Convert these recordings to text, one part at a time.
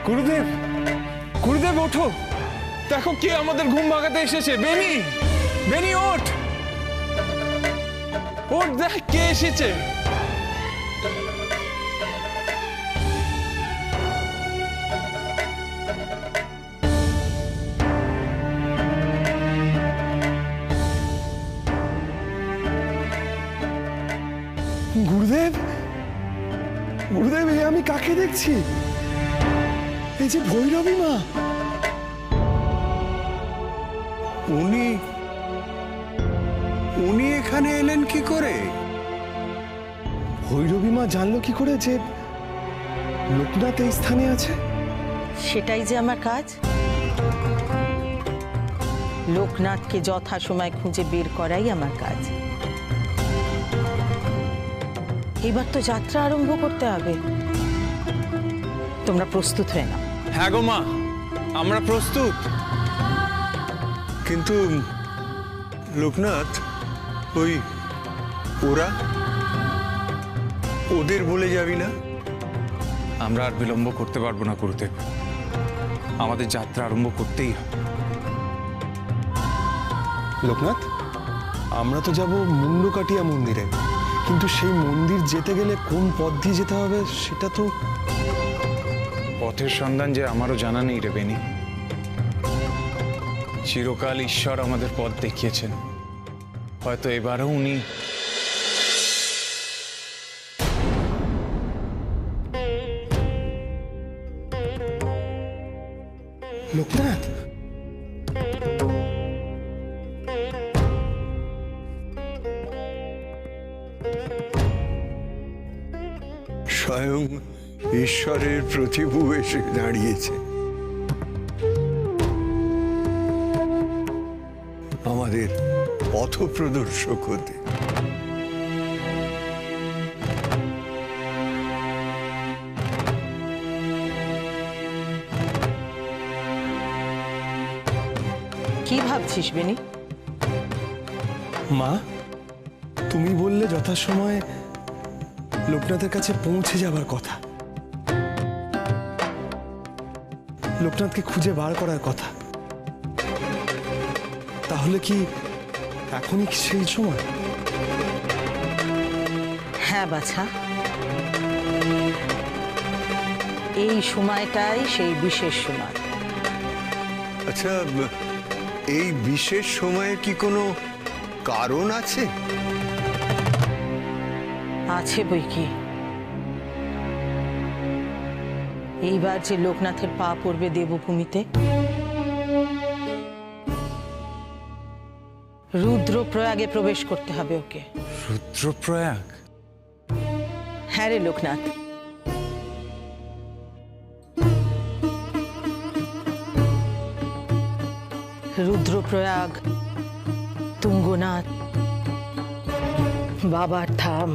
গুরুদেব, গুরুদেব ওঠো, দেখো কে আমাদের ঘুম ভাগাতে এসেছে। বেনি, বেনি ওঠ, ওঠ, দেখ কে এসেছে। গুরুদেব, গুরুদেব, এই আমি কাকে দেখছি? এই যে ভৈরবী মা। উনি উনি এখানে এলেন কি করে? ভৈরবী মা জানলো কি করে যে লোকনাথ এই স্থানে আছে? সেটাই যে আমার কাজ, লোকনাথকে যথাসময় খুঁজে বের করাই আমার কাজ। এবার তো যাত্রা আরম্ভ করতে হবে, তোমরা প্রস্তুত হয়ে নাও। হ্যাঁ গো মা, আমরা প্রস্তুত। কিন্তু লোকনাথ, ওই ওরা, ওদের বলে যাবি না? আমরা আর বিলম্ব করতে পারবো না গুরুদেব, আমাদের যাত্রা আরম্ভ করতেই হবে। লোকনাথ, আমরা তো যাব মুন্ডকাটিয়া মন্দিরে, কিন্তু সেই মন্দির যেতে গেলে কোন পথ দিয়ে যেতে হবে সেটা তো। পথের সন্ধান যে আমারও জানা নেই রে বেনি। চিরকাল ঈশ্বর আমাদের পথ দেখিয়েছেন, হয়তো এবারও উনি। লোকনাথ, স্বয়ং ঈশ্বরের প্রতিভু এসে দাঁড়িয়েছে আমাদের পথ প্রদর্শক হতে। কি ভাবছিস বেনি? মা, তুমি বললে যথাসময়ে লোকনাথের কাছে পৌঁছে যাবার কথা, লোকনাথকে খুঁজে বার করার কথা। তাহলে কি এখনই সেই সময়? হ্যাঁ বাছা, এই সময়টাই সেই বিশেষ সময়। আচ্ছা, এই বিশেষ সময়ে কি কোনো কারণ আছে? আছে বই কি। এইবার যে লোকনাথের পা পড়বে দেবভূমিতে, রুদ্রপ্রয়াগে প্রবেশ করতে হবে ওকে। রুদ্রপ্রয়াগ? হ্যাঁ রে লোকনাথ, রুদ্রপ্রয়াগ, তুঙ্গনাথ, বাবার ধাম।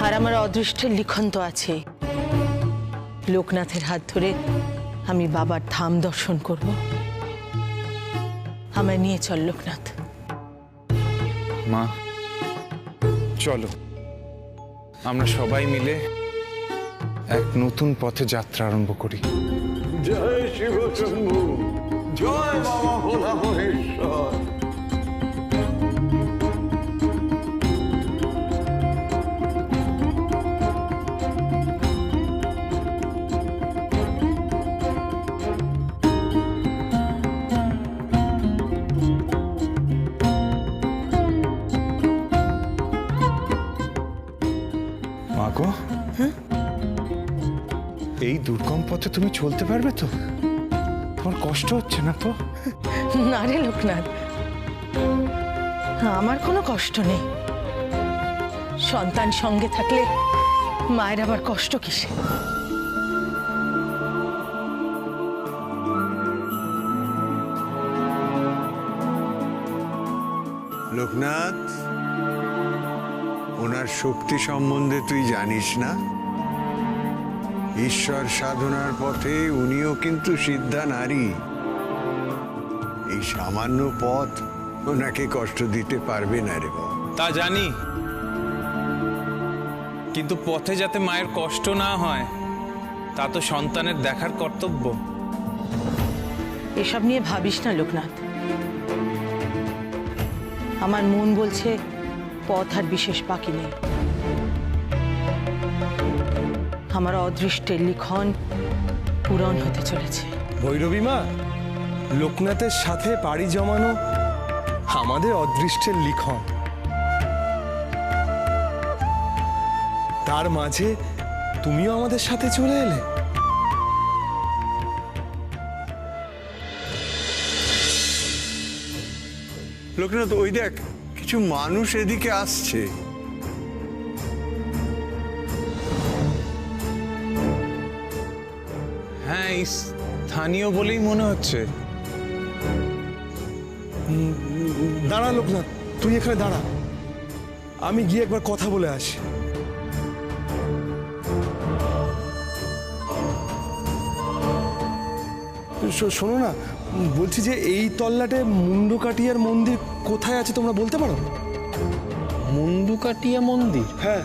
আর আমার অদৃষ্টের লিখন তো আছে, লোকনাথের হাত ধরে আমি বাবার ধাম দর্শন করব। আমায় নিয়ে চল লোকনাথ। মা চলো, আমরা সবাই মিলে এক নতুন পথে যাত্রা আরম্ভ করি। জয় শিব শম্ভু, জয় বাবা ভোলা মহেশ্বর। মা গো, এই দুর্গম পথে তুমি চলতে পারবে তো? তোমার কষ্ট হচ্ছে না তো? না রে লোকনাথ, আমার কোনো কষ্ট নেই। সন্তান সঙ্গে থাকলে মায়ের আবার কষ্ট কিসে? লোকনাথ, ওনার শক্তি সম্বন্ধে তুই জানিস না? ঈশ্বর সাধনার পথে উনিও কিন্তু সিদ্ধা নারী। এই সামান্য পথ ওনাকে কষ্ট দিতে পারবে না রে বাবা। তা জানি, কিন্তু পথে যাতে মায়ের কষ্ট না হয় তা তো সন্তানের দেখার কর্তব্য। এসব নিয়ে ভাবিস না লোকনাথ। আমার মন বলছে পথ আর বিশেষ বাকি নেই। আমার অদৃষ্টের লিখন পূরণ হতে চলেছে। ভৈরবী মা, লোকনাথের সাথে পাড়ি জমানো আমাদের অদৃষ্টের লিখন। তার মাঝে তুমিও আমাদের সাথে চলে এলে। লোকনাথ, ওই দেখ কিছু মানুষ এদিকে আসছে। হ্যাঁ, এই স্থানীয় বলেই মনে হচ্ছে। দাঁড়া লোকনাথ, তুই এখানে দাঁড়া, আমি গিয়ে একবার কথা বলে আসি। শোনো না, বলছি যে এই তল্লাটে মুন্ডকাটিয়ার মন্দির কোথায় আছে তোমরা বলতে পারো? মুন্ডুকাটিয়া মন্দির? হ্যাঁ।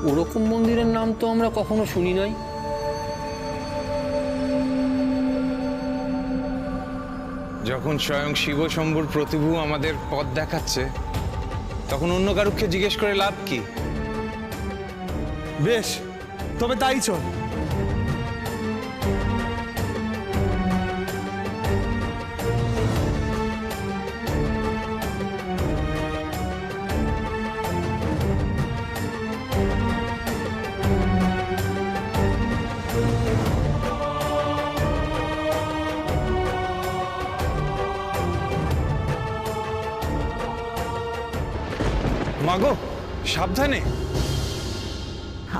ওরকম মন্দিরের নাম তো আমরা কখনো শুনি নাই। যখন স্বয়ং শিব শম্ভুর প্রতিভু আমাদের পথ দেখাচ্ছে, তখন অন্য কারুকে জিজ্ঞেস করে লাভ কি? বেশ, তবে তাই চল। মাগো, সাবধানে।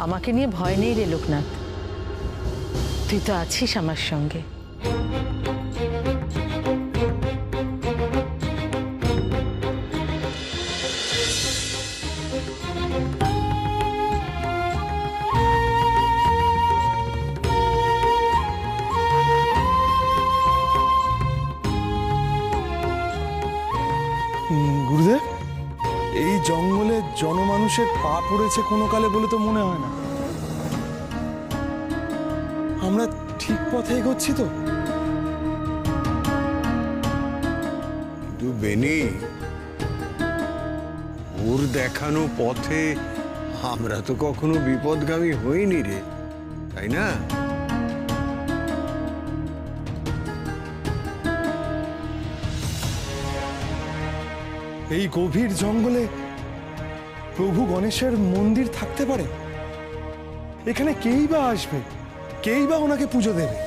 আমাকে নিয়ে ভয় নেই রে লোকনাথ, তুই তো আছিস আমার সঙ্গে। গুরুদেব, এই জঙ্গলে জনমানুষের পা পড়েছে কোনো কালে বলে তো মনে হয় না। আমরা ঠিক পথে এগোচ্ছি তো? কিন্তু বেনি, ওর দেখানো পথে আমরা তো কখনো বিপদগামী হইনি রে, তাই না? এই গভীর জঙ্গলে প্রভু গণেশের মন্দির থাকতে পারে? এখানে কেই বা আসবে, কেই বা ওনাকে পুজো দেবে?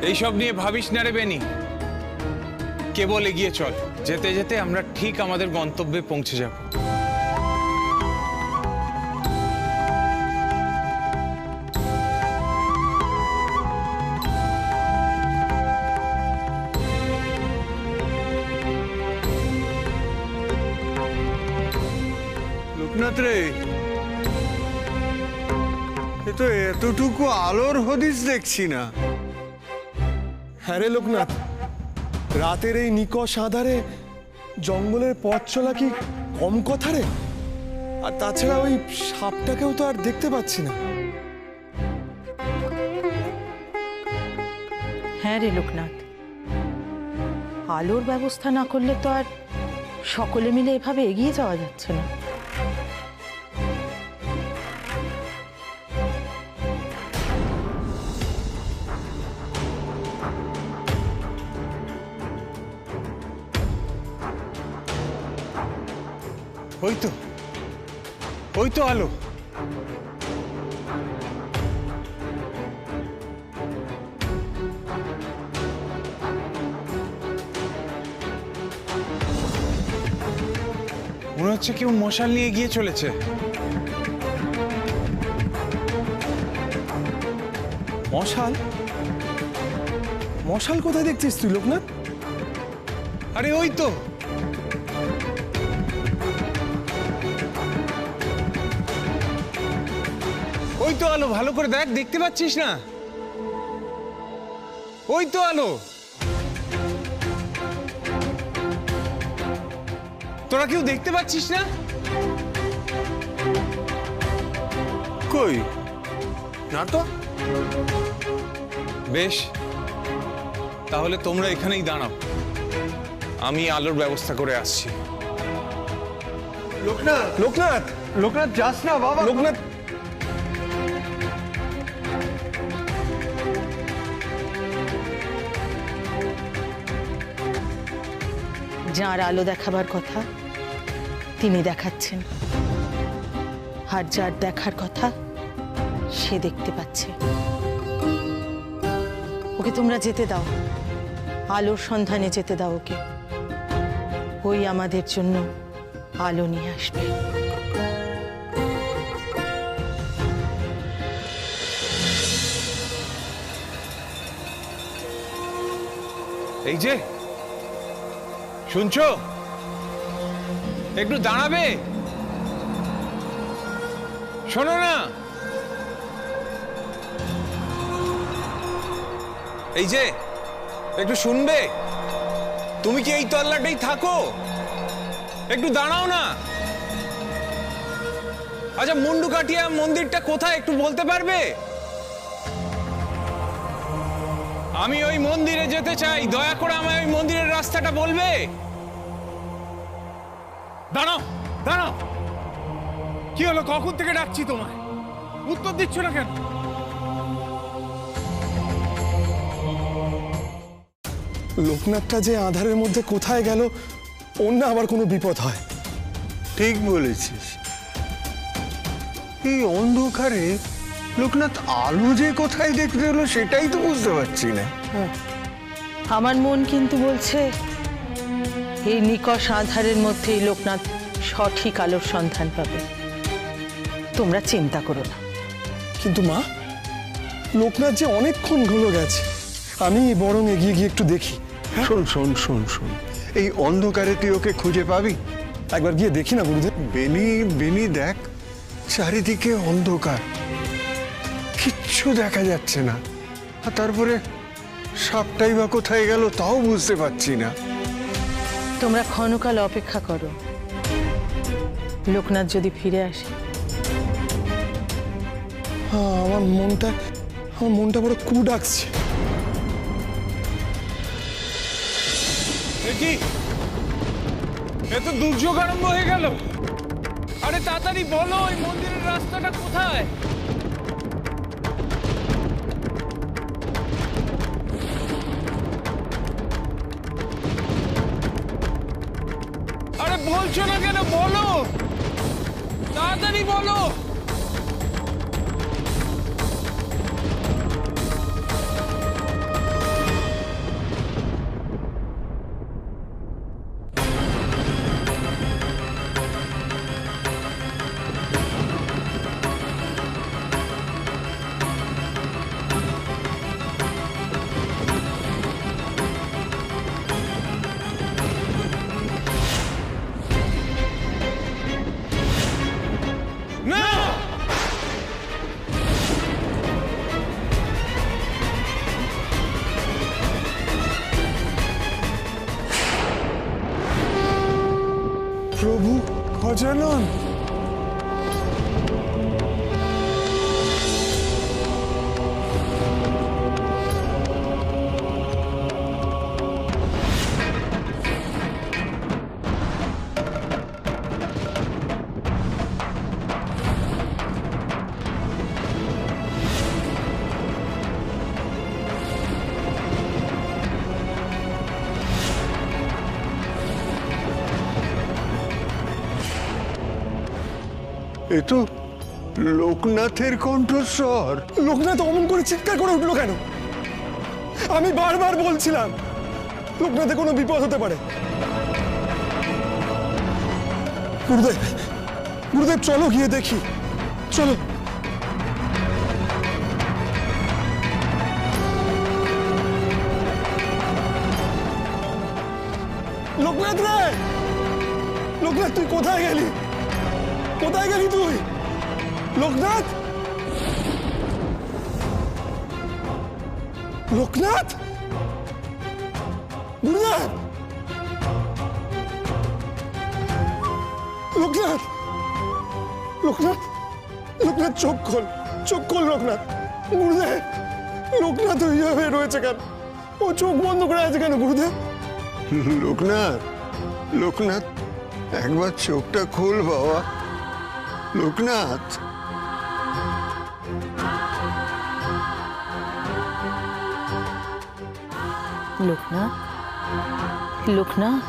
এইসব নিয়ে ভাবিস না রে বেনি, কেবল এগিয়ে চল। যেতে যেতে আমরা ঠিক আমাদের গন্তব্যে পৌঁছে যাব। লোকনাথ রে, এ তো এতটুকু আলোর হদিস দেখছি না। হ্যাঁ রে লোকনাথ, রাতের এই নিকষ আঁধারে জঙ্গলের পথ চলা কি কম কথা রে? আর তাছাড়া ওই সাপটাকেও তো আর দেখতে পাচ্ছি না। হ্যাঁ রে লোকনাথ, আলোর ব্যবস্থা না করলে তো আর সকলে মিলে এভাবে এগিয়ে যাওয়া যাচ্ছে না। ওই তো আলো। মনে হচ্ছে কেউ মশাল নিয়ে এগিয়ে চলেছে। মশাল? মশাল কোথায় দেখছিস তুই লোকনাথ? আরে ওই তো, ওই তো আলো, ভালো করে দেখ, দেখতে পাচ্ছিস না? ওই তো আলো। তোরা কেউ দেখতে পাচ্ছিস না? কই, না তো। বেশ, তাহলে তোমরা এখানেই দাঁড়াও, আমি আলোর ব্যবস্থা করে আসছি। লোকনাথ, লোকনাথ, লোকনাথ যাস না বাবা। লোকনাথ, যার আলো দেখাবার কথা তিনি দেখাচ্ছেন, আর যার দেখার কথা সে দেখতে পাচ্ছে। ওকে তোমরা যেতে দাও, আলোর সন্ধানে যেতে দাও ওকে। ওই আমাদের জন্য আলো নিয়ে আসবে। এই যে শুনছো, একটু দাঁড়াবে? শোনো না, এই যে একটু শুনবে? তুমি কি এই তল্লাটেই থাকো? একটু দাঁড়াও না। আচ্ছা, মুন্ডু কাটিয়া মন্দিরটা কোথায় একটু বলতে পারবে? আমি ওই মন্দিরে যেতে চাই, দয়া করে আমায় ওই মন্দিরের রাস্তাটা বলবে? দাঁড়াও দাঁড়াও, কি হলো? কখন থেকে ডাকছি তোমায়, উত্তর দিচ্ছ না কেন? লোকনাথটা যে আধারের মধ্যে কোথায় গেল, ওর না আবার কোনো বিপদ হয়। ঠিক বলেছিস। এই অন্ধকারে লোকনাথ আলো যে কোথায় দেখতে হলো সেটাই তো বুঝতে পারছি না। আমার মন কিন্তু বলছে এই নিকষ আধারের মধ্যেই লোকনাথ সঠিক আলোর সন্ধান পাবে। তোমরা চিন্তা করো না। কিন্তু মা, লোকনাথ যে অনেকক্ষণ হলো গেছে, আমি বরং এগিয়ে গিয়ে একটু দেখি। শোন শোন শোন শোন, এই অন্ধকারে তুই ওকে খুঁজে পাবি? একবার গিয়ে দেখি না গুরুদেব। বেনি বেনি দেখ, চারিদিকে অন্ধকার, কিচ্ছু দেখা যাচ্ছে না। আর তারপরে সাপটাই বা কোথায় গেল তাও বুঝতে পারছি না। তোমরা ক্ষণকাল অপেক্ষা করো, লোকনাথ যদি ফিরে আসে। হ্যাঁ, আমার মনটা বড় কু ডাকছে। কি এত দুর্যোগ আরম্ভ হয়ে গেল? আরে তাড়াতাড়ি বলো, ওই মন্দিরের রাস্তাটা কোথায়? আরে বলছো না কেন? বলো, তাড়াতাড়ি বলো। না, প্রভু গজানন, এ তো লোকনাথের কণ্ঠস্বর। লোকনাথ অমন করে চিৎকার করে উঠলো কেন? আমি বারবার বলছিলাম লোকনাথে কোনো বিপদ হতে পারে। গুরুদেব, গুরুদেব চলো গিয়ে দেখি, চলো। লোকনাথ রে, লোকনাথ তুই কোথায় গেলি? কোথায় গেলি তুই? লোকনাথ, লোকনাথ, গুরুদেব, লোকনাথ, লোকনাথ, লোকনাথ চোখ খোল, চোখ খোল লোকনাথ। গুরুদেব, লোকনাথ ওইভাবে রয়েছে কেন? ও চোখ বন্ধ করে আছে কেন গুরুদেব? লোকনাথ, লোকনাথ, একবার চোখটা খোল বাবা। লোকনাথ, লোকনাথ, লোকনাথ,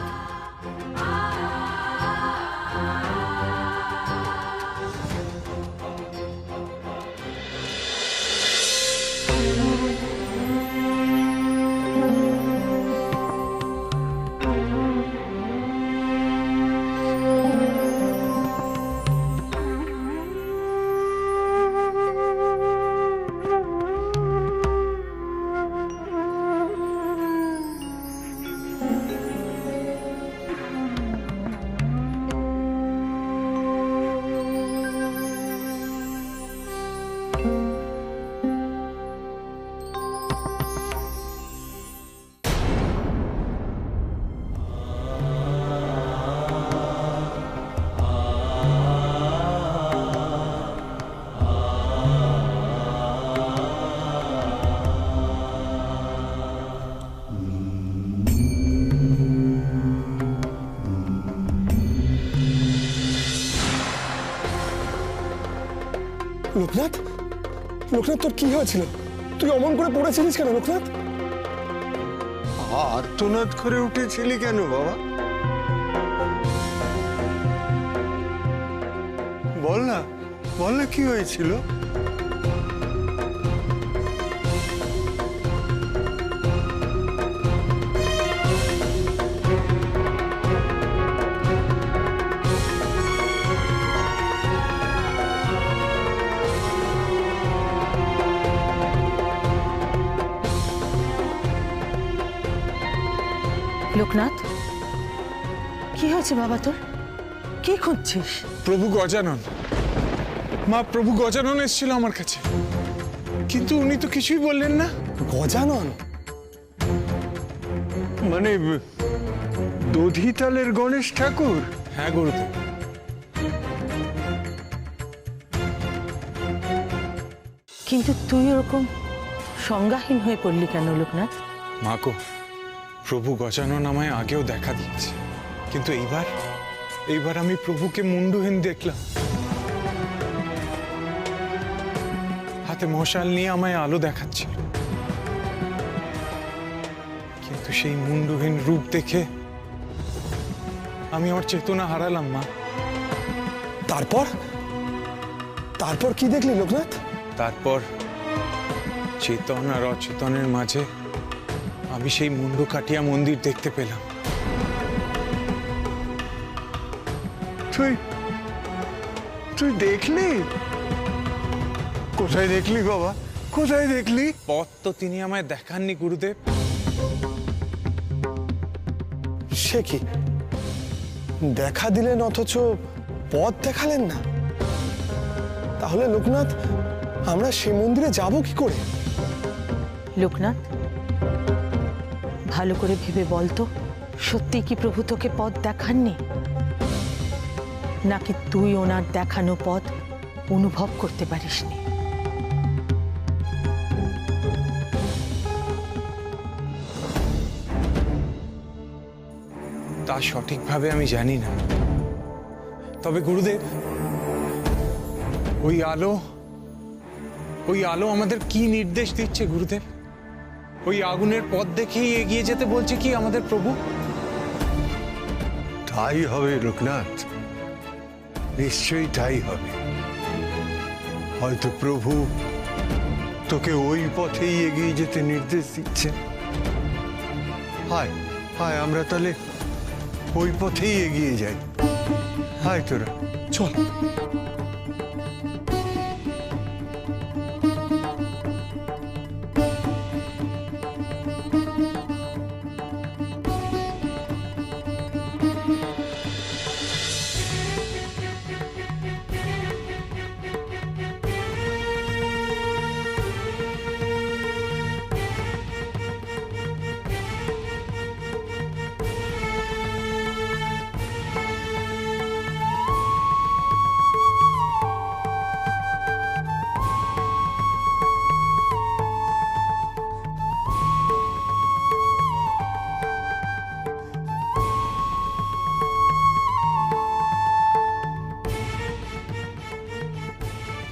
লোকনাথ, লোকনাথ, তোর কি হয়েছিল? তুই অমন করে পড়েছিলিস কেন লোকনাথ? আর্তনাদ করে উঠেছিলি কেন বাবা? বল না, বল না কি হয়েছিল? লোকনাথ, কি হয়েছে বাবা তোর? কি খুঁজছিস? প্রভু গজানন, মা, প্রভু গজানন এসেছিল আমার কাছে, কিন্তু উনি তো কিছুই বললেন না। গজানন? মানে দধিতালের গণেশ ঠাকুর? হ্যাঁ গুরুদেব। কিন্তু তুই ওরকম সংজ্ঞাহীন হয়ে পড়লি কেন লোকনাথ? মা গো, প্রভু গজানন আমায় আগেও দেখা দিয়েছে, কিন্তু এইবার আমি প্রভুকে মুন্ডুহীন দেখলাম। হাতে মশাল নিয়ে আমায় আলো দেখাচ্ছিল, কিন্তু সেই মুন্ডুহীন রূপ দেখে আমি আমার চেতনা হারালাম মা। তারপর তারপর কি দেখলি লোকনাথ? তারপর চেতন আর অচেতনের মাঝে আমি সেই মুন্ডু কাটিয়া মন্দির দেখতে পেলাম। তুই তুই দেখলি? কোথায় দেখলি বাবা, কোথায় দেখলি? পথ তো তিনি আমায় দেখাননি গুরুদেব। সে কি, দেখা দিলেন অথচ পথ দেখালেন না? তাহলে লোকনাথ, আমরা সে মন্দিরে যাব কি করে? লোকনাথ, ভালো করে ভেবে বলতো, সত্যি কি প্রভু তোকে পথ দেখাননি, নাকি তুই ওনার দেখানো পথ অনুভব করতে পারিসনি? তা সঠিকভাবে আমি জানি না, তবে গুরুদেব, ওই আলো আমাদের কি নির্দেশ দিচ্ছে গুরুদেব? ওই আগুনের পথ দেখেই এগিয়ে যেতে বলছে কি আমাদের প্রভু? তাই হবে লোকনাথ, নিশ্চয়ই তাই হবে। হয়তো প্রভু তোকে ওই পথেই এগিয়ে যেতে নির্দেশ দিচ্ছেন। হায় হায়, আমরা তাহলে ওই পথেই এগিয়ে যাই। হায় তোরা, চল।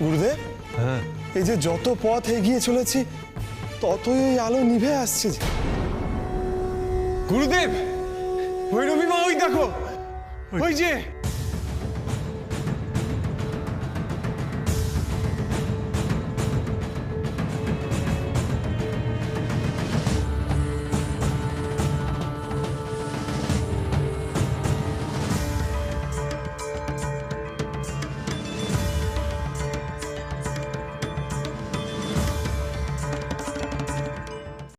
গুরুদেব, হ্যাঁ, এই যে যত পথ এগিয়ে চলেছি ততই ওই আলো নিভে আসছে যে। গুরুদেব, ভৈরবী মা ওই দেখো, ওই যে